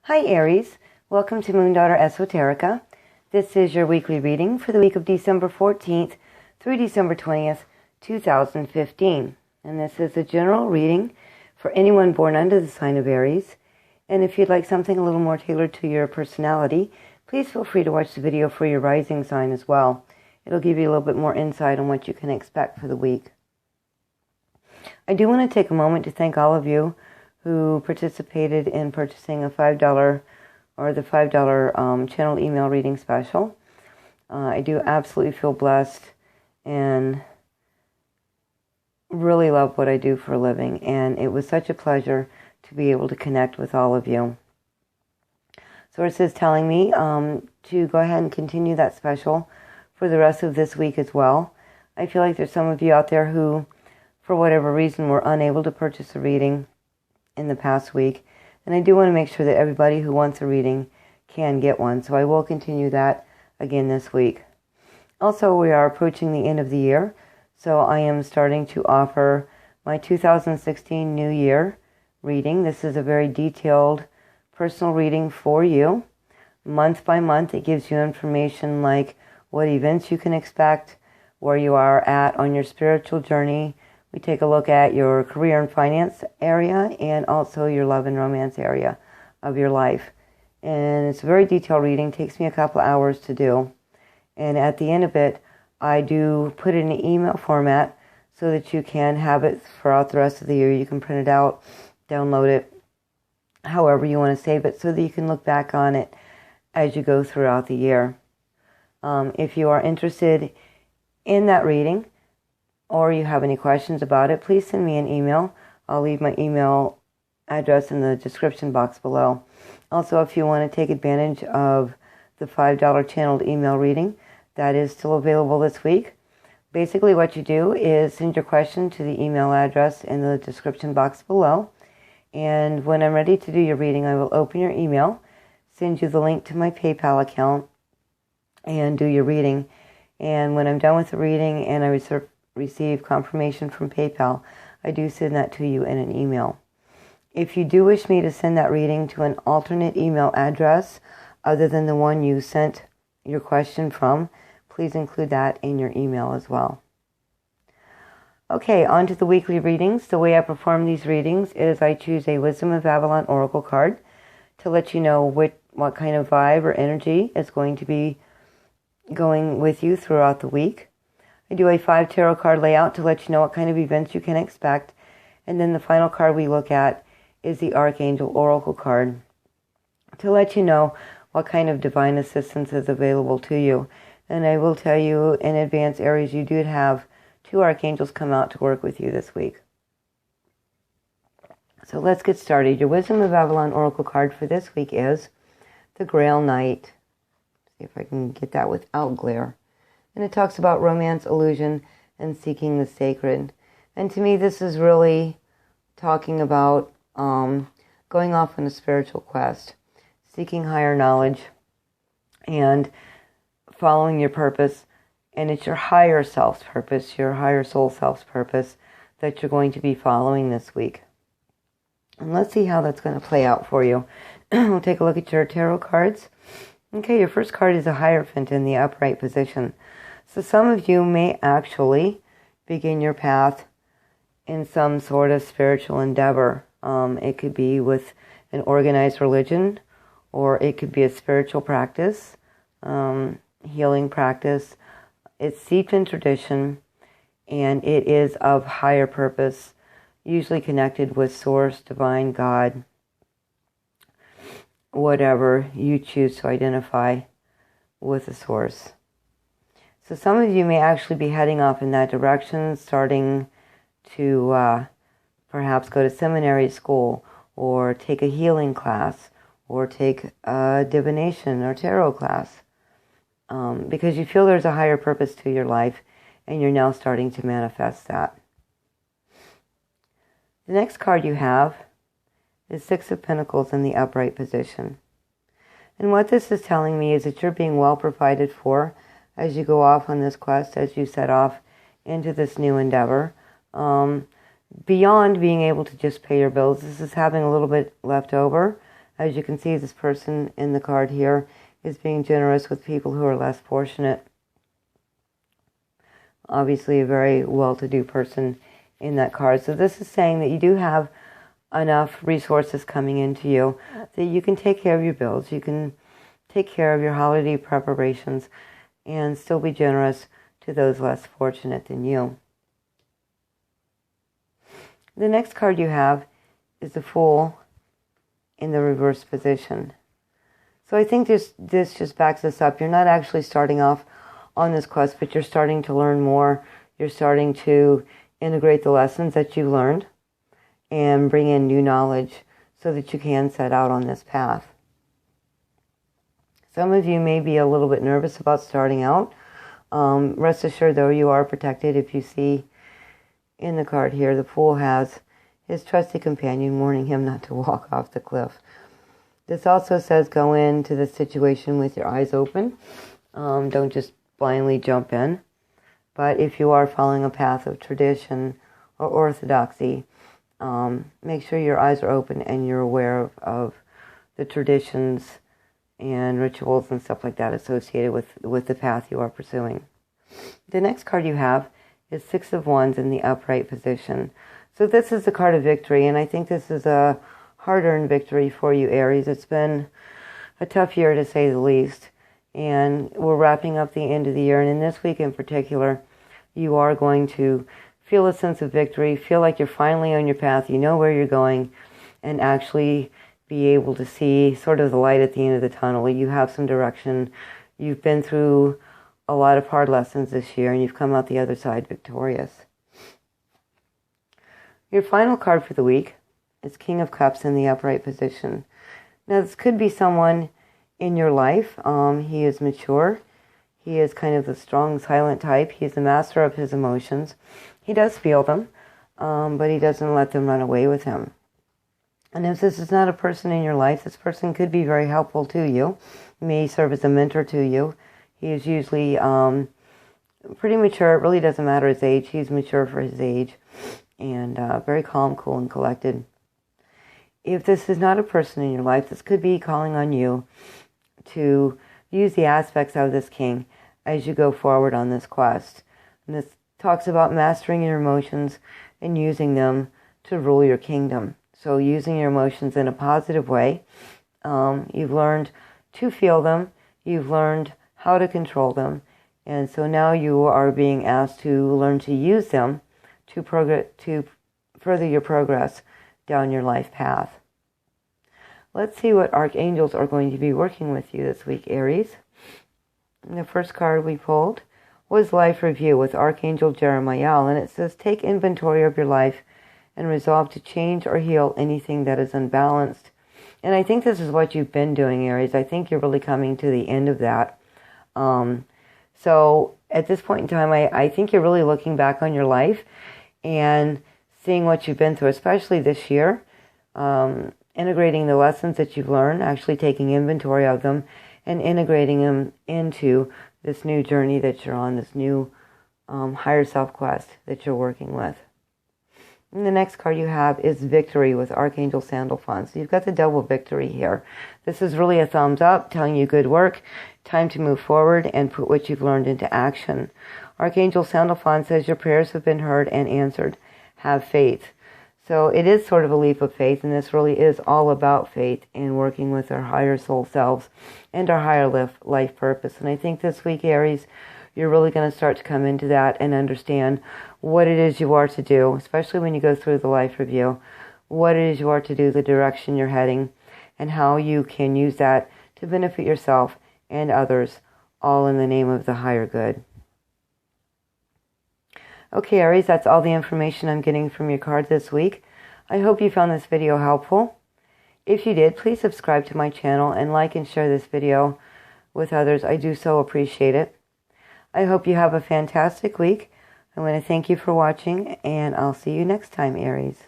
Hi Aries, welcome to MoonDaughter Esoterica. This is your weekly reading for the week of December 14th through December 20th, 2015. And this is a general reading for anyone born under the sign of Aries. And if you'd like something a little more tailored to your personality, please feel free to watch the video for your rising sign as well. It'll give you a little bit more insight on what you can expect for the week. I do want to take a moment to thank all of you who participated in purchasing a $5 or the $5 channel email reading special. I do absolutely feel blessed and really love what I do for a living, and it was such a pleasure to be able to connect with all of you. Source is telling me to go ahead and continue that special for the rest of this week as well. I feel like there's some of you out there who, for whatever reason, were unable to purchase a reading in the past week, and I do want to make sure that everybody who wants a reading can get one, so I will continue that again this week. Also, we are approaching the end of the year, so I am starting to offer my 2016 New Year reading. This is a very detailed personal reading for you. Month by month, it gives you information like what events you can expect, where you are at on your spiritual journey. We take a look at your career and finance area and also your love and romance area of your life. And it's a very detailed reading. It takes me a couple hours to do. And at the end of it, I do put it in an email format so that you can have it throughout the rest of the year. You can print it out, download it, however you want to save it, so that you can look back on it as you go throughout the year. If you are interested in that reading, or you have any questions about it, please send me an email. I'll leave my email address in the description box below. Also, if you want to take advantage of the $5 channeled email reading, that is still available this week. Basically, what you do is send your question to the email address in the description box below. And when I'm ready to do your reading, I will open your email, send you the link to my PayPal account, and do your reading. And when I'm done with the reading and I receive confirmation from PayPal, I do send that to you in an email. If you do wish me to send that reading to an alternate email address other than the one you sent your question from, please include that in your email as well. Okay, on to the weekly readings. The way I perform these readings is I choose a Wisdom of Avalon Oracle card to let you know what kind of vibe or energy is going to be going with you throughout the week. I do a 5 tarot card layout to let you know what kind of events you can expect. And then the final card we look at is the Archangel Oracle card to let you know what kind of divine assistance is available to you. And I will tell you in advance, Aries, you do have 2 archangels come out to work with you this week. So let's get started. Your Wisdom of Avalon Oracle card for this week is the Grail Knight. See if I can get that without glare. And it talks about romance, illusion, and seeking the sacred. And to me, this is really talking about going off on a spiritual quest, seeking higher knowledge, and following your purpose. And it's your higher self's purpose, your higher soul self's purpose, that you're going to be following this week. And let's see how that's going to play out for you. We'll take a look at your tarot cards. Okay, your first card is a Hierophant in the upright position. So some of you may actually begin your path in some sort of spiritual endeavor. It could be with an organized religion, or it could be a spiritual practice, healing practice. It's steeped in tradition, and it is of higher purpose, usually connected with Source, Divine, God, whatever you choose to identify with the Source. So some of you may actually be heading off in that direction, starting to perhaps go to seminary school, or take a healing class, or take a divination or tarot class, because you feel there's a higher purpose to your life, and you're now starting to manifest that. The next card you have is 6 of Pentacles in the upright position. And what this is telling me is that you're being well provided for as you go off on this quest, as you set off into this new endeavor. Beyond being able to just pay your bills, this is having a little bit left over As you can see, this person in the card here is being generous with people who are less fortunate. Obviously a very well-to-do person in that card. So this is saying that you do have enough resources coming into you that you can take care of your bills, you can take care of your holiday preparations, and still be generous to those less fortunate than you. The next card you have is the Fool in the reverse position. So I think this just backs this up. You're not actually starting off on this quest, but you're starting to learn more. You're starting to integrate the lessons that you learned and bring in new knowledge so that you can set out on this path. Some of you may be a little bit nervous about starting out. Rest assured, though, you are protected. If you see in the card here, the Fool has his trusty companion warning him not to walk off the cliff. This also says go into the situation with your eyes open. Don't just blindly jump in. But if you are following a path of tradition or orthodoxy, make sure your eyes are open and you're aware of the traditions and rituals and stuff like that associated with the path you are pursuing. The next card you have is Six of Wands in the upright position. So this is the card of victory, and I think this is a hard-earned victory for you, Aries. It's been a tough year, to say the least, and we're wrapping up the end of the year, and in this week in particular, you are going to feel a sense of victory, feel like you're finally on your path, you know where you're going, and actually be able to see sort of the light at the end of the tunnel. You have some direction. You've been through a lot of hard lessons this year, and you've come out the other side victorious. Your final card for the week is King of Cups in the upright position. Now, this could be someone in your life. He is mature. He is kind of the strong, silent type. He's the master of his emotions. He does feel them, but he doesn't let them run away with him. And if this is not a person in your life, this person could be very helpful to you. He may serve as a mentor to you. He is usually pretty mature. It really doesn't matter his age. He's mature for his age and very calm, cool, and collected. If this is not a person in your life, this could be calling on you to use the aspects of this king as you go forward on this quest. And this talks about mastering your emotions and using them to rule your kingdom. So using your emotions in a positive way. You've learned to feel them. You've learned how to control them. And so now you are being asked to learn to use them to further your progress down your life path. Let's see what archangels are going to be working with you this week, Aries. And the first card we pulled was Life Review with Archangel Jeremiah, and it says, take inventory of your life and resolve to change or heal anything that is unbalanced. And I think this is what you've been doing, Aries. I think you're really coming to the end of that. So at this point in time, I think you're really looking back on your life and seeing what you've been through, especially this year, integrating the lessons that you've learned, actually taking inventory of them and integrating them into this new journey that you're on, this new higher self quest that you're working with. And the next card you have is Victory with Archangel Sandalphon. So you've got the double victory here. This is really a thumbs up, telling you good work, time to move forward and put what you've learned into action. Archangel Sandalphon says your prayers have been heard and answered. Have faith. So it is sort of a leap of faith, and this really is all about faith and working with our higher soul selves and our higher life purpose. And I think this week, Aries, you're really going to start to come into that and understand what it is you are to do, especially when you go through the life review, what it is you are to do, the direction you're heading, and how you can use that to benefit yourself and others, all in the name of the higher good. Okay, Aries, that's all the information I'm getting from your cards this week. I hope you found this video helpful. If you did, please subscribe to my channel and like and share this video with others. I do so appreciate it. I hope you have a fantastic week. I want to thank you for watching, and I'll see you next time, Aries.